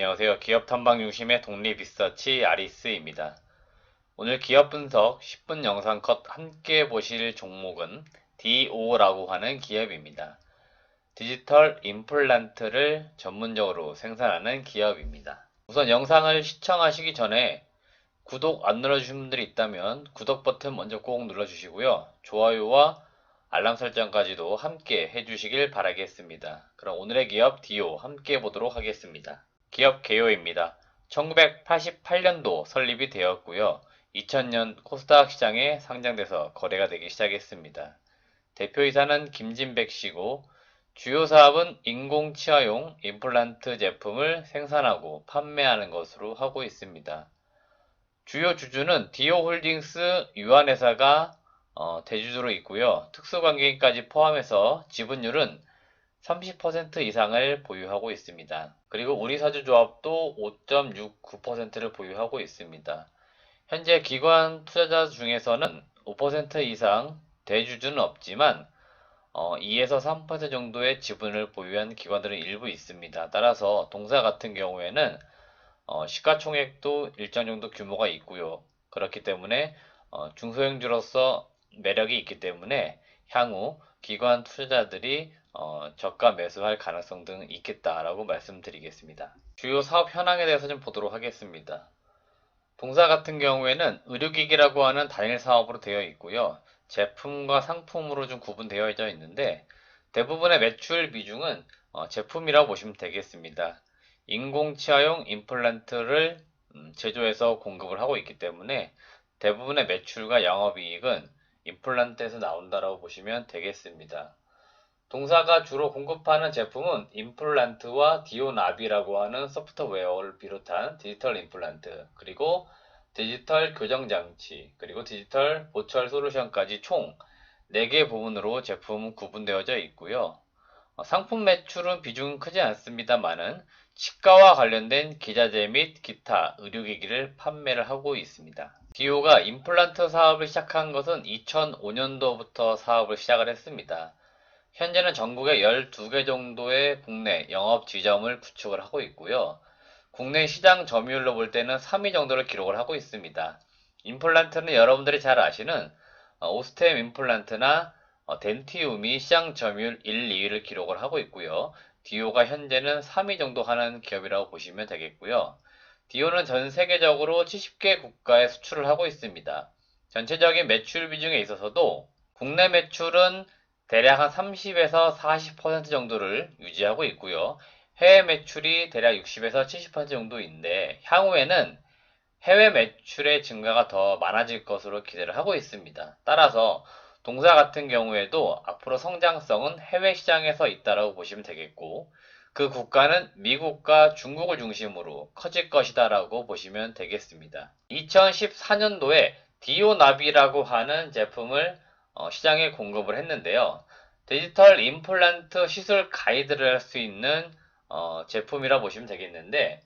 안녕하세요. 기업 탐방 중심의 독립 리서치 아리스입니다. 오늘 기업 분석 10분 영상 컷 함께 보실 종목은 DO라고 하는 기업입니다. 디지털 임플란트를 전문적으로 생산하는 기업입니다. 우선 영상을 시청하시기 전에 구독 안 눌러주신 분들이 있다면 구독 버튼 먼저 꼭 눌러주시고요. 좋아요와 알람 설정까지도 함께 해주시길 바라겠습니다. 그럼 오늘의 기업 DO 함께 보도록 하겠습니다. 기업 개요입니다. 1988년도 설립이 되었고요. 2000년 코스닥 시장에 상장돼서 거래가 되기 시작했습니다. 대표이사는 김진백 씨고 주요 사업은 인공치아용 임플란트 제품을 생산하고 판매하는 것으로 하고 있습니다. 주요 주주는 디오홀딩스 유한회사가 대주주로 있고요. 특수관계인까지 포함해서 지분율은 30% 이상을 보유하고 있습니다. 그리고 우리사주조합도 5.69%를 보유하고 있습니다. 현재 기관 투자자 중에서는 5% 이상 대주주는 없지만 2에서 3% 정도의 지분을 보유한 기관들은 일부 있습니다. 따라서 동사 같은 경우에는 시가총액도 일정 정도 규모가 있고요. 그렇기 때문에 중소형주로서 매력이 있기 때문에 향후 기관 투자자들이 저가 매수할 가능성 등은 있겠다라고 말씀드리겠습니다. 주요 사업 현황에 대해서 좀 보도록 하겠습니다. 동사 같은 경우에는 의료기기라고 하는 단일 사업으로 되어 있고요. 제품과 상품으로 좀 구분되어 있는데 대부분의 매출 비중은 제품이라고 보시면 되겠습니다. 인공치아용 임플란트를 제조해서 공급을 하고 있기 때문에 대부분의 매출과 영업이익은 임플란트에서 나온다라고 보시면 되겠습니다. 동사가 주로 공급하는 제품은 임플란트와 디오나비라고 하는 소프트웨어를 비롯한 디지털 임플란트, 그리고 디지털 교정장치, 그리고 디지털 보철 솔루션까지 총 4개 부분으로 제품은 구분되어져 있고요. 상품 매출은 비중은 크지 않습니다만은 치과와 관련된 기자재 및 기타 의료기기를 판매를 하고 있습니다. 디오가 임플란트 사업을 시작한 것은 2005년도부터 사업을 시작을 했습니다. 현재는 전국에 12개 정도의 국내 영업 지점을 구축을 하고 있고요. 국내 시장 점유율로 볼 때는 3위 정도를 기록을 하고 있습니다. 임플란트는 여러분들이 잘 아시는 오스템 임플란트나 덴티움이 시장 점유율 1, 2위를 기록을 하고 있고요. 디오가 현재는 3위 정도 하는 기업이라고 보시면 되겠고요. 디오는 전 세계적으로 70개 국가에 수출을 하고 있습니다. 전체적인 매출 비중에 있어서도 국내 매출은 대략 한 30에서 40% 정도를 유지하고 있고요. 해외 매출이 대략 60에서 70% 정도인데 향후에는 해외 매출의 증가가 더 많아질 것으로 기대를 하고 있습니다. 따라서 동사 같은 경우에도 앞으로 성장성은 해외 시장에서 있다라고 보시면 되겠고 그 국가는 미국과 중국을 중심으로 커질 것이다라고 보시면 되겠습니다. 2014년도에 디오나비라고 하는 제품을 시장에 공급을 했는데요. 디지털 임플란트 시술 가이드를 할 수 있는 제품이라 보시면 되겠는데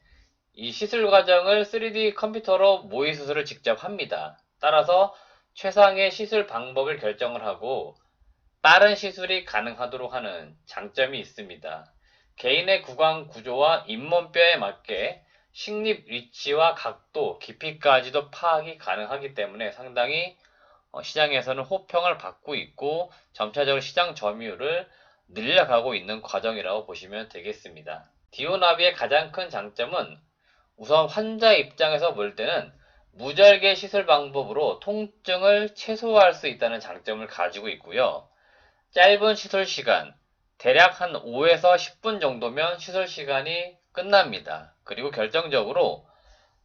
이 시술 과정을 3D 컴퓨터로 모의 수술을 직접 합니다. 따라서 최상의 시술 방법을 결정을 하고 빠른 시술이 가능하도록 하는 장점이 있습니다. 개인의 구강 구조와 잇몸뼈에 맞게 식립 위치와 각도, 깊이까지도 파악이 가능하기 때문에 상당히 시장에서는 호평을 받고 있고 점차적으로 시장 점유율을 늘려가고 있는 과정이라고 보시면 되겠습니다. 디오나비의 가장 큰 장점은 우선 환자 입장에서 볼 때는 무절개 시술 방법으로 통증을 최소화할 수 있다는 장점을 가지고 있고요. 짧은 시술 시간, 대략 한 5에서 10분 정도면 시술 시간이 끝납니다. 그리고 결정적으로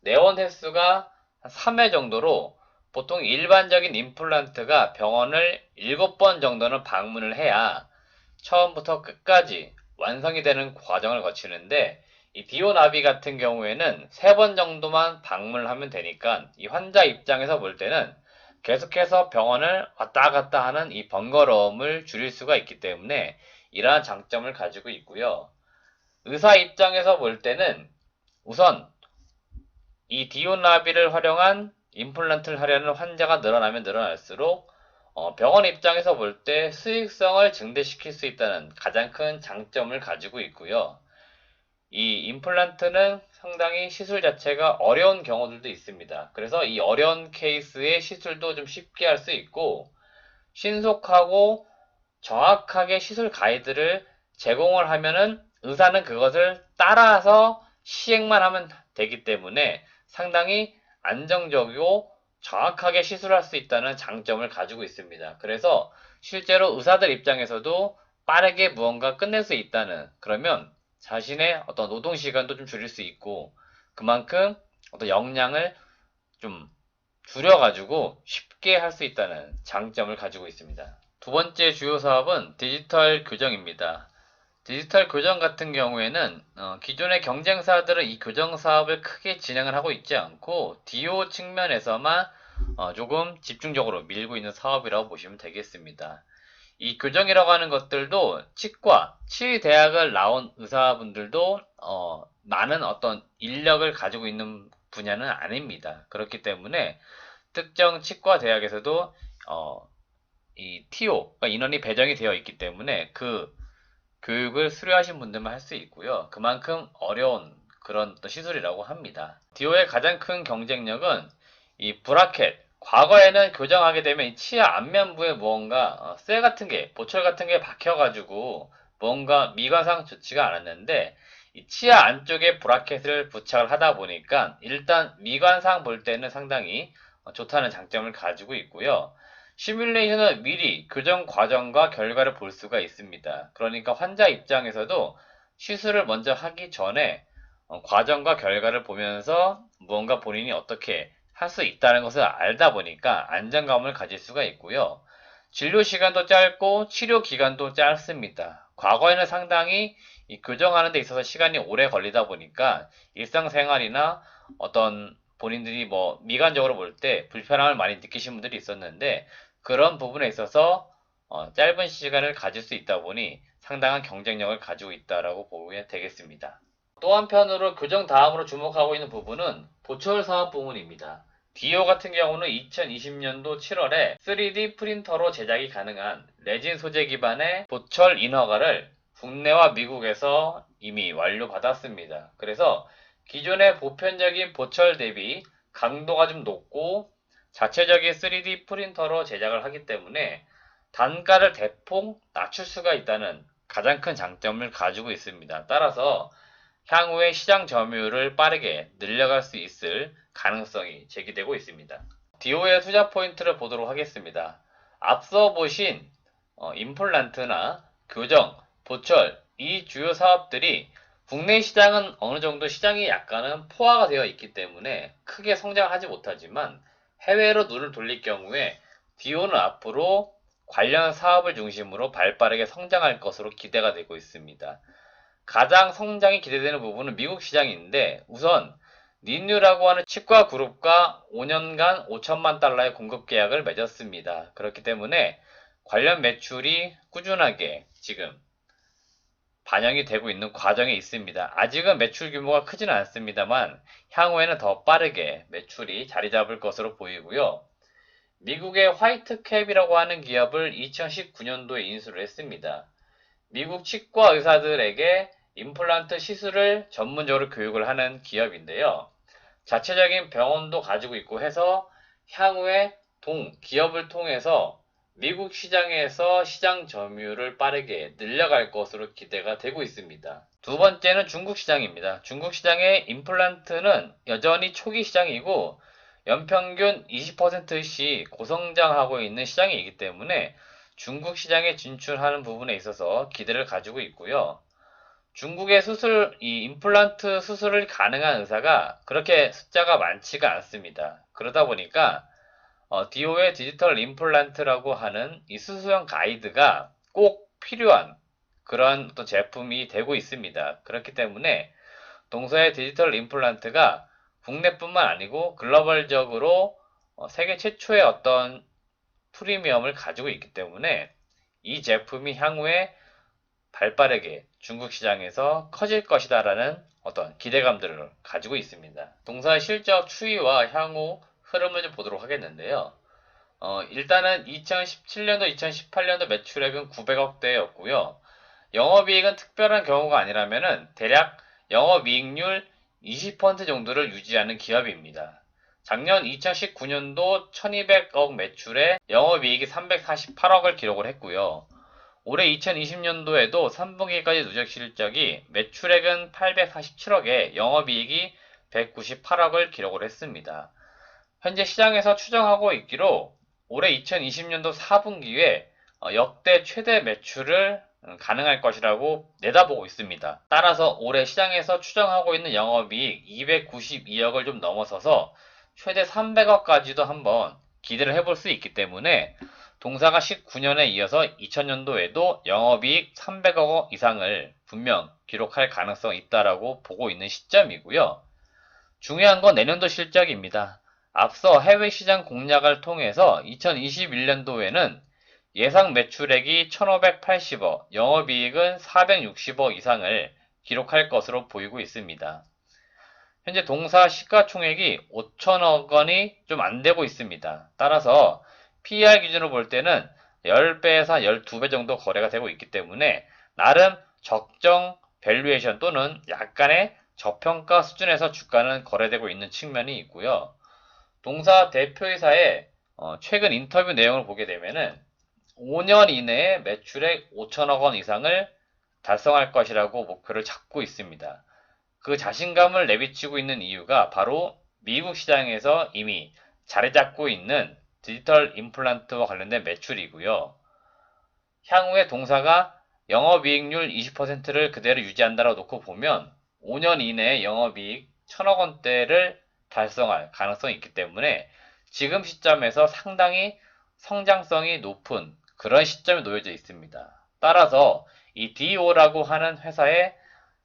내원 횟수가 3회 정도로 보통 일반적인 임플란트가 병원을 7번 정도는 방문을 해야 처음부터 끝까지 완성이 되는 과정을 거치는데 이 디오나비 같은 경우에는 3번 정도만 방문을 하면 되니까 이 환자 입장에서 볼 때는 계속해서 병원을 왔다 갔다 하는 이 번거로움을 줄일 수가 있기 때문에 이러한 장점을 가지고 있고요. 의사 입장에서 볼 때는 우선 이 디오나비를 활용한 임플란트를 하려는 환자가 늘어나면 늘어날수록 병원 입장에서 볼 때 수익성을 증대시킬 수 있다는 가장 큰 장점을 가지고 있고요. 이 임플란트는 상당히 시술 자체가 어려운 경우들도 있습니다. 그래서 이 어려운 케이스의 시술도 좀 쉽게 할 수 있고, 신속하고 정확하게 시술 가이드를 제공을 하면은 의사는 그것을 따라서 시행만 하면 되기 때문에 상당히 안정적이고 정확하게 시술할 수 있다는 장점을 가지고 있습니다. 그래서 실제로 의사들 입장에서도 빠르게 무언가 끝낼 수 있다는, 그러면 자신의 어떤 노동 시간도 좀 줄일 수 있고 그만큼 어떤 역량을 좀 줄여가지고 쉽게 할 수 있다는 장점을 가지고 있습니다. 두 번째 주요 사업은 디지털 교정입니다. 디지털 교정 같은 경우에는 기존의 경쟁사들은 이 교정 사업을 크게 진행을 하고 있지 않고 DO 측면에서만 조금 집중적으로 밀고 있는 사업이라고 보시면 되겠습니다. 이 교정이라고 하는 것들도 치과, 치의대학을 나온 의사분들도 많은 어떤 인력을 가지고 있는 분야는 아닙니다. 그렇기 때문에 특정 치과 대학에서도 이 TO, 그러니까 인원이 배정이 되어 있기 때문에 그 교육을 수료하신 분들만 할 수 있고요. 그만큼 어려운 그런 시술이라고 합니다. DO의 가장 큰 경쟁력은 이 브라켓. 과거에는 교정하게 되면 이 치아 안면부에 무언가 쇠 같은 게, 보철 같은 게 박혀가지고 뭔가 미관상 좋지가 않았는데 이 치아 안쪽에 브라켓을 부착을 하다 보니까 일단 미관상 볼 때는 상당히 좋다는 장점을 가지고 있고요. 시뮬레이션은 미리 교정 과정과 결과를 볼 수가 있습니다. 그러니까 환자 입장에서도 시술을 먼저 하기 전에 과정과 결과를 보면서 무언가 본인이 어떻게 할 수 있다는 것을 알다 보니까 안정감을 가질 수가 있고요. 진료 시간도 짧고 치료 기간도 짧습니다. 과거에는 상당히 이 교정하는 데 있어서 시간이 오래 걸리다 보니까 일상생활이나 어떤 본인들이 뭐 미관적으로 볼 때 불편함을 많이 느끼신 분들이 있었는데 그런 부분에 있어서 짧은 시간을 가질 수 있다 보니 상당한 경쟁력을 가지고 있다라고 보면 되겠습니다. 또 한편으로 교정 다음으로 주목하고 있는 부분은 보철 사업 부문입니다. 디오 같은 경우는 2020년도 7월에 3D 프린터로 제작이 가능한 레진 소재 기반의 보철 인허가를 국내와 미국에서 이미 완료받았습니다. 그래서 기존의 보편적인 보철 대비 강도가 좀 높고 자체적인 3D 프린터로 제작을 하기 때문에 단가를 대폭 낮출 수가 있다는 가장 큰 장점을 가지고 있습니다. 따라서 향후에 시장 점유율을 빠르게 늘려갈 수 있을 가능성이 제기되고 있습니다. 디오의 투자 포인트를 보도록 하겠습니다. 앞서 보신 임플란트나 교정, 보철 이 주요 사업들이 국내 시장은 어느 정도 시장이 약간은 포화가 되어 있기 때문에 크게 성장하지 못하지만 해외로 눈을 돌릴 경우에 디오는 앞으로 관련 사업을 중심으로 발빠르게 성장할 것으로 기대가 되고 있습니다. 가장 성장이 기대되는 부분은 미국 시장인데 우선 닌뉴라고 하는 치과 그룹과 5년간 5천만 달러의 공급 계약을 맺었습니다. 그렇기 때문에 관련 매출이 꾸준하게 지금 반영이 되고 있는 과정에 있습니다. 아직은 매출 규모가 크지는 않습니다만 향후에는 더 빠르게 매출이 자리 잡을 것으로 보이고요. 미국의 화이트캡이라고 하는 기업을 2019년도에 인수를 했습니다. 미국 치과 의사들에게 임플란트 시술을 전문적으로 교육을 하는 기업인데요. 자체적인 병원도 가지고 있고 해서 향후에 기업을 통해서 미국 시장에서 시장 점유율을 빠르게 늘려갈 것으로 기대가 되고 있습니다. 두 번째는 중국 시장입니다. 중국 시장의 임플란트는 여전히 초기 시장이고 연평균 20%씩 고성장하고 있는 시장이기 때문에 중국 시장에 진출하는 부분에 있어서 기대를 가지고 있고요. 중국의 이 임플란트 수술을 가능한 의사가 그렇게 숫자가 많지가 않습니다. 그러다 보니까 디오의 디지털 임플란트라고 하는 이 수술형 가이드가 꼭 필요한 그런 어떤 제품이 되고 있습니다. 그렇기 때문에 동서의 디지털 임플란트가 국내뿐만 아니고 글로벌적으로 세계 최초의 어떤 프리미엄을 가지고 있기 때문에 이 제품이 향후에 발빠르게 중국 시장에서 커질 것이다라는 어떤 기대감들을 가지고 있습니다. 동사의 실적 추이와 향후 흐름을 좀 보도록 하겠는데요. 일단은 2017년도, 2018년도 매출액은 900억대였고요. 영업이익은 특별한 경우가 아니라면은 대략 영업이익률 20% 정도를 유지하는 기업입니다. 작년 2019년도 1200억 매출에 영업이익이 348억을 기록을 했고요. 올해 2020년도에도 3분기까지 누적 실적이 매출액은 847억에 영업이익이 198억을 기록을 했습니다. 현재 시장에서 추정하고 있기로 올해 2020년도 4분기에 역대 최대 매출을 가능할 것이라고 내다보고 있습니다. 따라서 올해 시장에서 추정하고 있는 영업이익 292억을 좀 넘어서서 최대 300억까지도 한번 기대를 해볼 수 있기 때문에 동사가 19년에 이어서 2000년도에도 영업이익 300억 이상을 분명 기록할 가능성이 있다라고 보고 있는 시점이고요. 중요한 건 내년도 실적입니다. 앞서 해외 시장 공략을 통해서 2021년도에는 예상 매출액이 1580억, 영업이익은 460억 이상을 기록할 것으로 보이고 있습니다. 현재 동사 시가총액이 5천억 원이 좀 안 되고 있습니다. 따라서 PER 기준으로 볼 때는 10배에서 12배 정도 거래가 되고 있기 때문에 나름 적정 밸류에이션 또는 약간의 저평가 수준에서 주가는 거래되고 있는 측면이 있고요. 동사 대표이사의 최근 인터뷰 내용을 보게 되면은 5년 이내에 매출액 5천억 원 이상을 달성할 것이라고 목표를 잡고 있습니다. 그 자신감을 내비치고 있는 이유가 바로 미국 시장에서 이미 자리 잡고 있는 디지털 임플란트와 관련된 매출이고요. 향후에 동사가 영업이익률 20%를 그대로 유지한다고 놓고 보면 5년 이내에 영업이익 1000억 원대를 달성할 가능성이 있기 때문에 지금 시점에서 상당히 성장성이 높은 그런 시점에 놓여져 있습니다. 따라서 이 DO라고 하는 회사의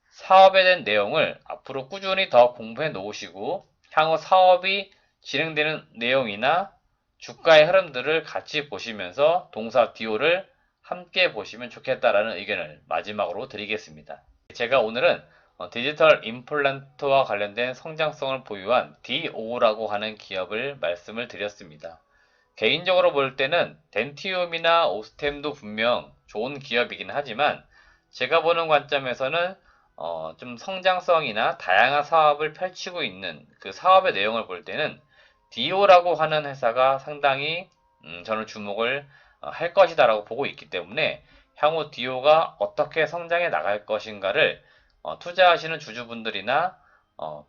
사업에 대한 내용을 앞으로 꾸준히 더 공부해 놓으시고 향후 사업이 진행되는 내용이나 주가의 흐름들을 같이 보시면서 동사 DO를 함께 보시면 좋겠다라는 의견을 마지막으로 드리겠습니다. 제가 오늘은 디지털 임플란트와 관련된 성장성을 보유한 DO라고 하는 기업을 말씀을 드렸습니다. 개인적으로 볼 때는 덴티움이나 오스템도 분명 좋은 기업이긴 하지만 제가 보는 관점에서는 좀 성장성이나 다양한 사업을 펼치고 있는 그 사업의 내용을 볼 때는 DO라고 하는 회사가 상당히 저는 주목을 할 것이다라고 보고 있기 때문에 향후 DO가 어떻게 성장해 나갈 것인가를 투자하시는 주주분들이나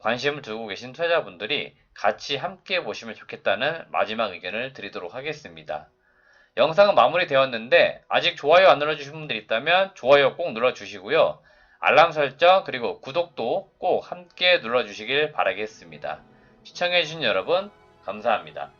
관심을 두고 계신 투자자분들이 같이 함께 보시면 좋겠다는 마지막 의견을 드리도록 하겠습니다. 영상은 마무리되었는데 아직 좋아요 안 눌러주신 분들 있다면 좋아요 꼭 눌러주시고요. 알람 설정 그리고 구독도 꼭 함께 눌러주시길 바라겠습니다. 시청해주신 여러분 감사합니다.